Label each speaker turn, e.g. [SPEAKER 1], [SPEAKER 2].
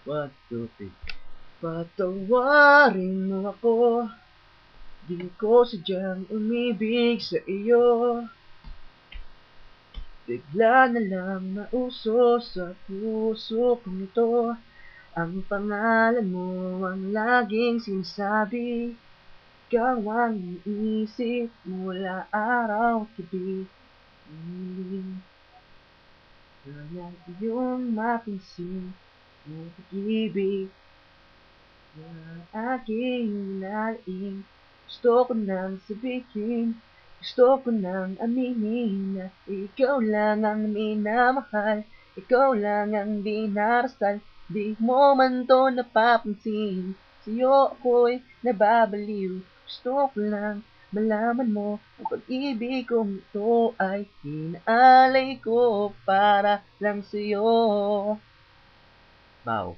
[SPEAKER 1] What to think? Patawarin mo ako, di ko sadyang umibig sa iyo. Bigla na lang nauso sa puso kong ito. Ang pangalan mo ang laging sinasabi. Ikaw ang iniisip mula araw at gabi. Kaya iyong mapansin ang pag-ibig na aking nalaing. Gusto ko nang sabihin, gusto ko nang aminin na ikaw lang ang minamahal, ikaw lang ang dinarasal. Di mo man to napapansin, sa'yo ako'y nababaliw. Gusto ko lang malaman mo ang pag-ibig kong ito ay inaalay ko para lang sa'yo. Wow.